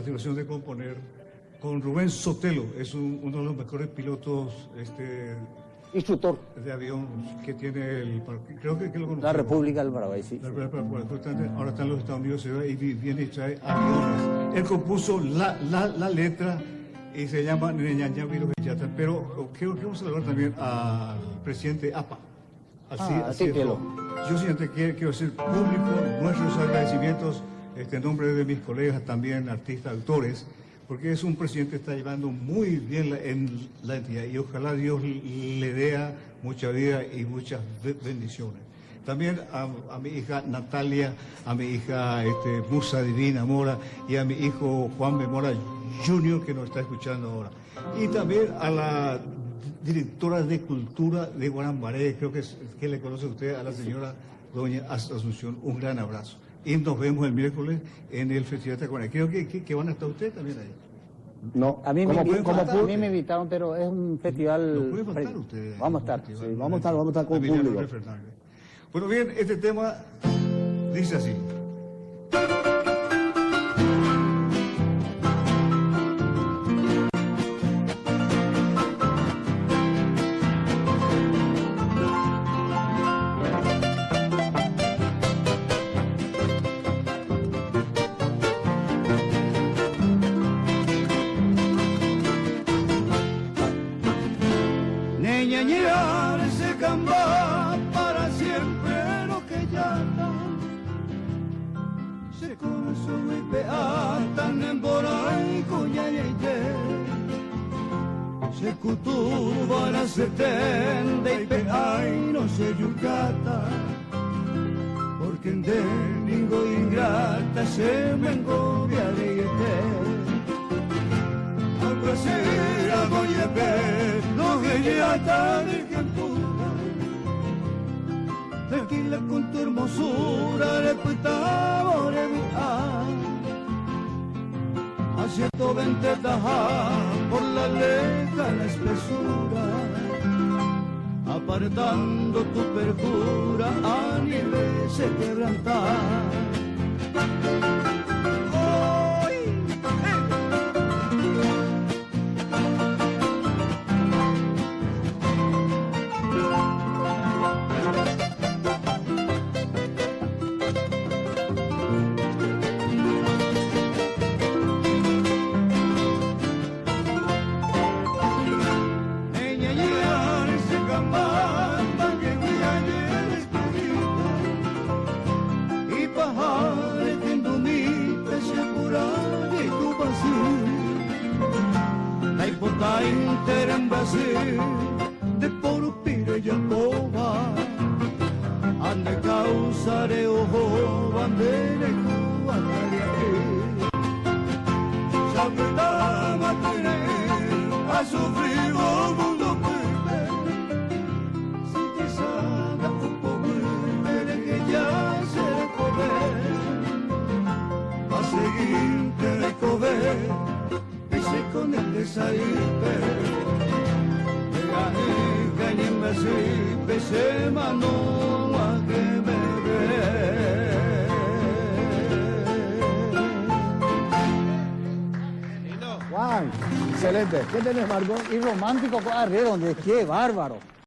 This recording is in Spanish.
satisfacción de componer con Rubén Sotelo, es uno de los mejores pilotos Instructor. de avión que tiene creo que lo conoce. La República del Paraguay, sí. Ahora está en los Estados Unidos, se va y viene y trae aviones. Él compuso la letra y se llama Neñaña Virovillata. Pero quiero saludar también al presidente APA. Así es. Yo siempre quiero hacer público nuestros agradecimientos en nombre de mis colegas, también artistas, autores, porque es un presidente que está llevando muy bien en la entidad y ojalá Dios le dé mucha vida y muchas bendiciones. También a mi hija Natalia, a mi hija Musa Divina Mora y a mi hijo Juan B. Mora Jr. que nos está escuchando ahora. Y también a la directora de Cultura de Guarambaré, creo que le conoce usted, a la señora doña Asunción, un gran abrazo. Y nos vemos el miércoles en el Festival de Tacuané. Creo que van a estar ustedes también ahí. No, a mí me invitaron, pero es un festival. No pueden faltar ustedes. Vamos a estar, sí, vamos a estar con público. Bueno, bien, este tema dice así. Neñañar se camba para siempre lo que ya da. Se corazón y peatan en boray cuñañete. Se cutuba la setenta y peay no se yucata. Porque en delingo ingrata se me engobia de yete. Al Brasil a Goyepe no gellata de Campura. Tranquila con tu hermosura le pitamos de mi a 120 tajá por la lejana espesura, apartando tu perjura a nivel se quebrantar. Inter en Brasil, de Porupira y Yacoba, ande causa de ojo, bandera y cubantaria. Sabedad matine, a sufrir el mundo puede, si te sabe un poco de que ya se poder, va a seguirte de comer. Con el desaipe, cañen basipe, se mano a que me ve. Juan, excelente. ¿Qué tenés, Marco? Y romántico, qué bárbaro.